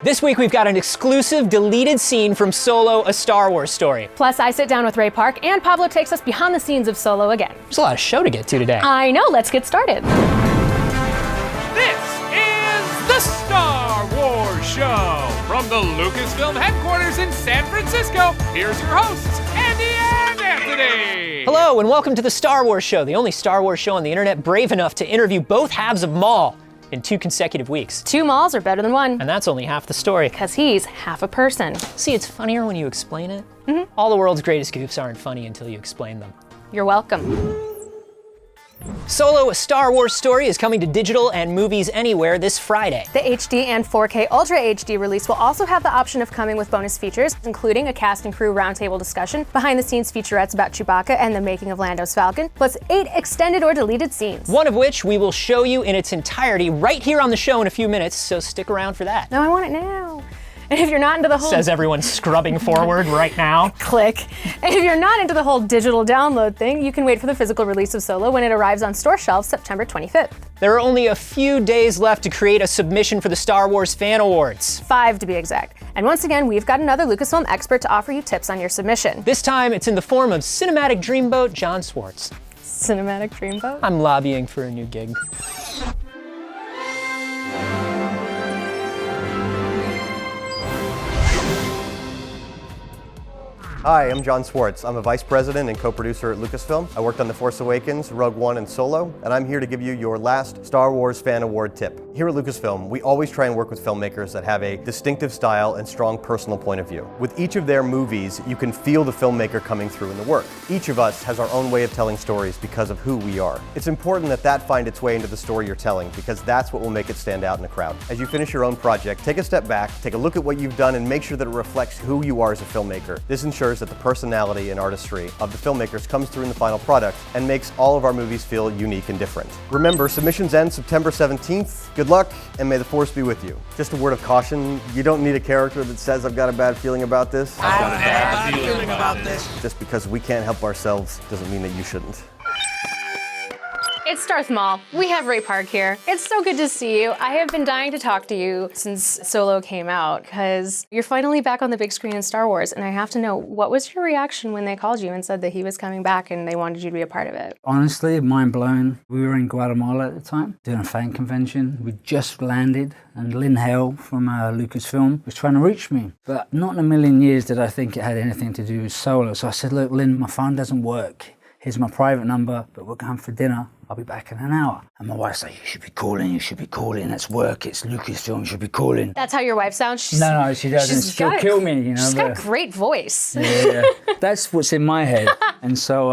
This week we've got an exclusive deleted scene from Solo, a Star Wars story. Plus, I sit down with Ray Park, and Pablo takes us behind the scenes of Solo again. There's a lot of show to get to today. I know, let's get started. This is the Star Wars Show. From the Lucasfilm headquarters in San Francisco, here's your hosts, Andi and Anthony. Hello, and welcome to the Star Wars Show, the only Star Wars show on the internet brave enough to interview both halves of Maul in 2 consecutive weeks. 2 Mauls are better than 1. And that's only half the story. Because he's half a person. See, it's funnier when you explain it. All the world's greatest goofs aren't funny until you explain them. You're welcome. Solo, a Star Wars story is coming to digital and movies anywhere this Friday. The HD and 4K Ultra HD release will also have the option of coming with bonus features, including a cast and crew roundtable discussion, behind-the-scenes featurettes about Chewbacca and the making of Lando's Falcon, plus 8 extended or deleted scenes. One of which we will show you in its entirety right here on the show in a few minutes, so stick around for that. No, I want it now. And if you're not into the whole... Says everyone scrubbing forward right now. Click. And if you're not into the whole digital download thing, you can wait for the physical release of Solo when it arrives on store shelves September 25th. There are only a few days left to create a submission for the Star Wars Fan Awards. 5 to be exact. And once again, we've got another Lucasfilm expert to offer you tips on your submission. This time, it's in the form of Cinematic Dreamboat John Swartz. Cinematic Dreamboat? I'm lobbying for a new gig. Hi, I'm John Swartz. I'm a vice president and co-producer at Lucasfilm. I worked on The Force Awakens, Rogue One, and Solo, and I'm here to give you your last Star Wars Fan Award tip. Here at Lucasfilm, we always try and work with filmmakers that have a distinctive style and strong personal point of view. With each of their movies, you can feel the filmmaker coming through in the work. Each of us has our own way of telling stories because of who we are. It's important that that find its way into the story you're telling, because that's what will make it stand out in the crowd. As you finish your own project, take a step back, take a look at what you've done, and make sure that it reflects who you are as a filmmaker. This ensures that the personality and artistry of the filmmakers comes through in the final product and makes all of our movies feel unique and different. Remember, submissions end September 17th. Good luck, and may the Force be with you. Just a word of caution, you don't need a character that says, I've got a bad feeling about this. I've got a bad feeling about this. Just because we can't help ourselves doesn't mean that you shouldn't. It's Darth Maul. We have Ray Park here. It's so good to see you. I have been dying to talk to you since Solo came out, because you're finally back on the big screen in Star Wars, and I have to know, what was your reaction when they called you and said that he was coming back and they wanted you to be a part of it? Honestly, mind blown. We were in Guatemala at the time, doing a fan convention. We just landed, and Lynn Hale from Lucasfilm was trying to reach me. But not in a million years did I think it had anything to do with Solo. So I said, look, Lynn, my phone doesn't work. Here's my private number, but we're going for dinner. I'll be back in an hour. And my wife's like, you should be calling. It's work, it's Lucasfilm, you should be calling. That's how your wife sounds? No, she doesn't. She'll kill me, you know. She's got a great voice. Yeah, that's what's in my head. And so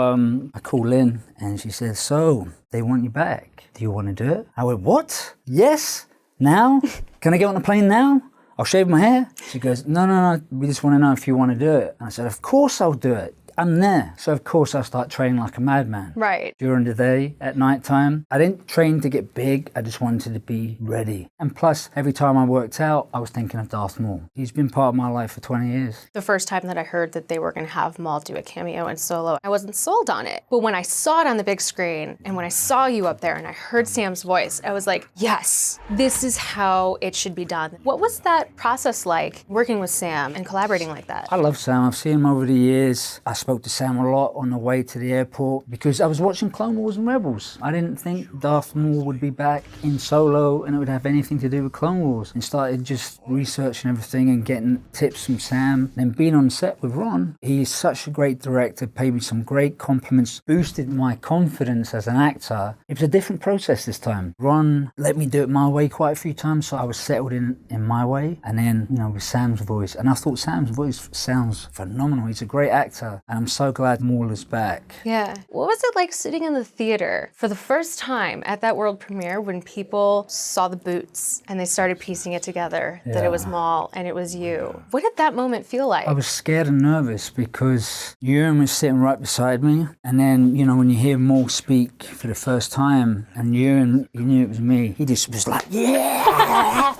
I called Lynn, and she said, so, they want you back. Do you want to do it? I went, what? Yes? Now? Can I get on the plane now? I'll shave my hair. She goes, no, we just want to know if you want to do it. And I said, of course I'll do it. I'm there. So of course I start training like a madman. Right. During the day, at night time. I didn't train to get big, I just wanted to be ready. And plus, every time I worked out, I was thinking of Darth Maul. He's been part of my life for 20 years. The first time that I heard that they were going to have Maul do a cameo in Solo, I wasn't sold on it. But when I saw it on the big screen, and when I saw you up there and I heard Sam's voice, I was like, yes, this is how it should be done. What was that process like, working with Sam and collaborating like that? I love Sam. I've seen him over the years. I spoke to Sam a lot on the way to the airport because I was watching Clone Wars and Rebels. I didn't think Darth Maul would be back in Solo and it would have anything to do with Clone Wars, and started just researching everything and getting tips from Sam. Then being on set with Ron, he's such a great director, paid me some great compliments, boosted my confidence as an actor. It was a different process this time. Ron let me do it my way quite a few times, so I was settled in my way. And then, with Sam's voice, and I thought Sam's voice sounds phenomenal. He's a great actor, and I'm so glad Maul is back. Yeah. What was it like sitting in the theater for the first time at that world premiere when people saw the boots and they started piecing it together that it was Maul and it was you? What did that moment feel like? I was scared and nervous because Ewan was sitting right beside me, and then, when you hear Maul speak for the first time and Ewan, you knew it was me, he just was like, yeah,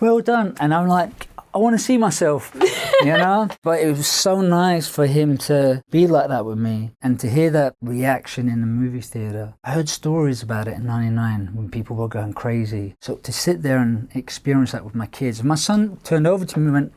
well done. And I'm like, I want to see myself, you know? But it was so nice for him to be like that with me and to hear that reaction in the movie theater. I heard stories about it in '99 when people were going crazy. So to sit there and experience that with my kids, my son turned over to me and went,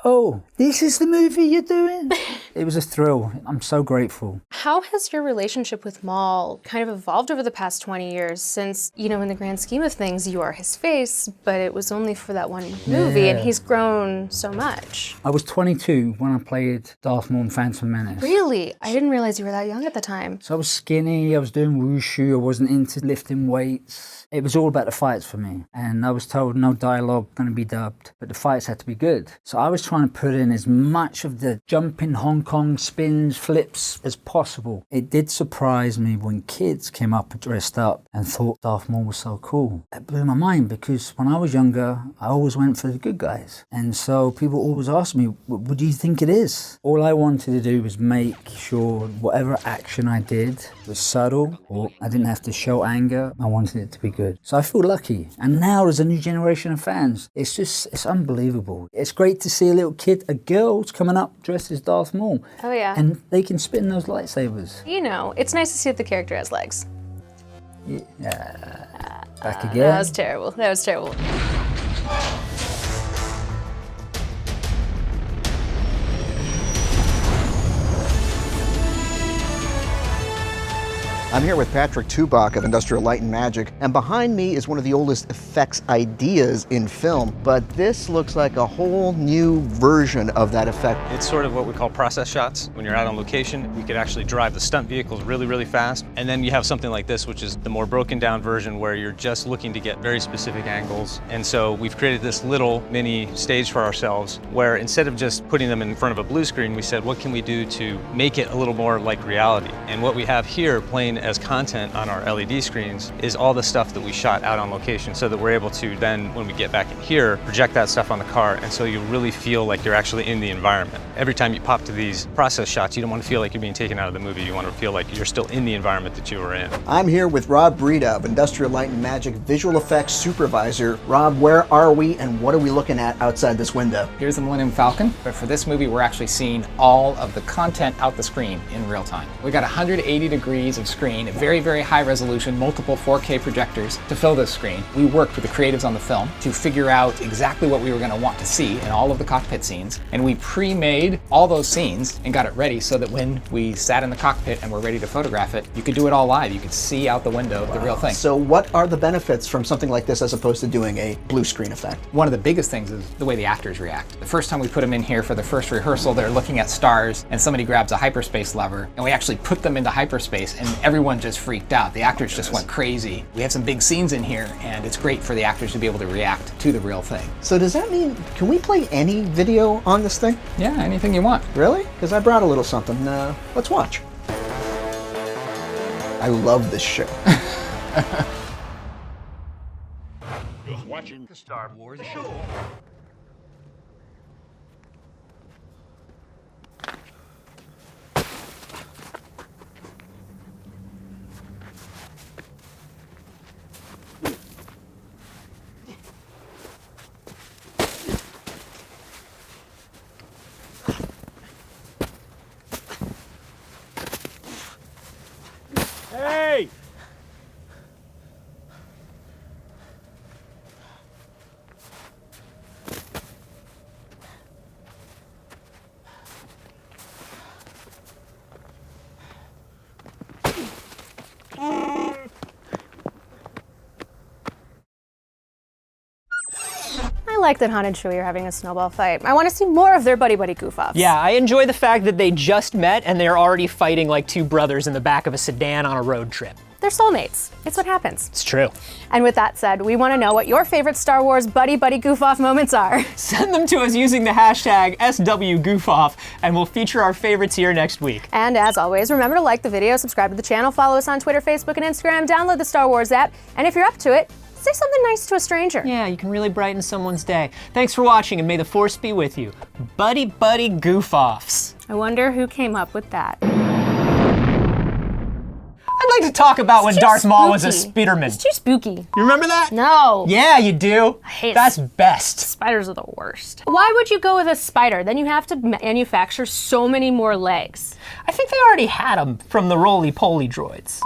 "Oh, this is the movie you're doing?" It was a thrill. I'm so grateful. How has your relationship with Maul kind of evolved over the past 20 years since, you know, in the grand scheme of things, you are his face, but it was only for that one movie and he's grown so much. I was 22 when I played Darth Maul in Phantom Menace. Really? I didn't realize you were that young at the time. So I was skinny, I was doing wushu, I wasn't into lifting weights. It was all about the fights for me. And I was told no dialogue gonna be dubbed, but the fights had to be good. So I was trying to put in as much of the jumping Hong Kong spins, flips as possible. It did surprise me when kids came up dressed up and thought Darth Maul was so cool. That blew my mind because when I was younger, I always went for the good guys. And so people always asked me, what do you think it is? All I wanted to do was make sure whatever action I did was subtle or I didn't have to show anger. I wanted it to be good. So I feel lucky. And now there's a new generation of fans. It's unbelievable. It's great to see a little kid, a girl's coming up dressed as Darth Maul. Oh yeah. And they can spin those lightsabers. You know, it's nice to see that the character has legs. Yeah. Back again. That was terrible. That was terrible. I'm here with Patrick Tubach of Industrial Light and Magic, and behind me is one of the oldest effects ideas in film, but this looks like a whole new version of that effect. It's sort of what we call process shots. When you're out on location, you could actually drive the stunt vehicles really, really fast, and then you have something like this, which is the more broken down version where you're just looking to get very specific angles. And so we've created this little mini stage for ourselves where instead of just putting them in front of a blue screen, we said, what can we do to make it a little more like reality? And what we have here playing as content on our LED screens is all the stuff that we shot out on location so that we're able to then, when we get back in here, project that stuff on the car, and so you really feel like you're actually in the environment. Every time you pop to these process shots, you don't want to feel like you're being taken out of the movie. You want to feel like you're still in the environment that you were in. I'm here with Rob Bredow of Industrial Light and Magic Visual Effects Supervisor. Rob, where are we and what are we looking at outside this window? Here's the Millennium Falcon, but for this movie, we're actually seeing all of the content out the screen in real time. We got 180 degrees of screen, very, very high resolution, multiple 4K projectors to fill this screen. We worked with the creatives on the film to figure out exactly what we were going to want to see in all of the cockpit scenes, and we pre-made all those scenes and got it ready so that when we sat in the cockpit and were ready to photograph it, you could do it all live. You could see out the window the real thing. So what are the benefits from something like this as opposed to doing a blue screen effect? One of the biggest things is the way the actors react. The first time we put them in here for the first rehearsal, they're looking at stars and somebody grabs a hyperspace lever and we actually put them into hyperspace and everyone just freaked out. The actors just went crazy. We have some big scenes in here and it's great for the actors to be able to react to the real thing. So does that mean, can we play any video on this thing? Yeah, anything you want. Really? Because I brought a little something. Let's watch. I love this show. You're watching the Star Wars show. Hey! I like that Han and Chewie are having a snowball fight. I want to see more of their buddy-buddy goof-offs. Yeah, I enjoy the fact that they just met and they're already fighting like two brothers in the back of a sedan on a road trip. They're soulmates. It's what happens. It's true. And with that said, we want to know what your favorite Star Wars buddy-buddy goof-off moments are. Send them to us using the hashtag SWGOOFOFF, and we'll feature our favorites here next week. And as always, remember to like the video, subscribe to the channel, follow us on Twitter, Facebook, and Instagram, download the Star Wars app, and if you're up to it, say something nice to a stranger. Yeah, you can really brighten someone's day. Thanks for watching, and may the Force be with you. Buddy-buddy goof-offs. I wonder who came up with that. I'd like to talk about when too Darth Maul was a spooky. Spiderman. It's too spooky. You remember that? No. Yeah, you do. I hate That's best. Spiders are the worst. Why would you go with a spider? Then you have to manufacture so many more legs. I think they already had them from the roly-poly droids.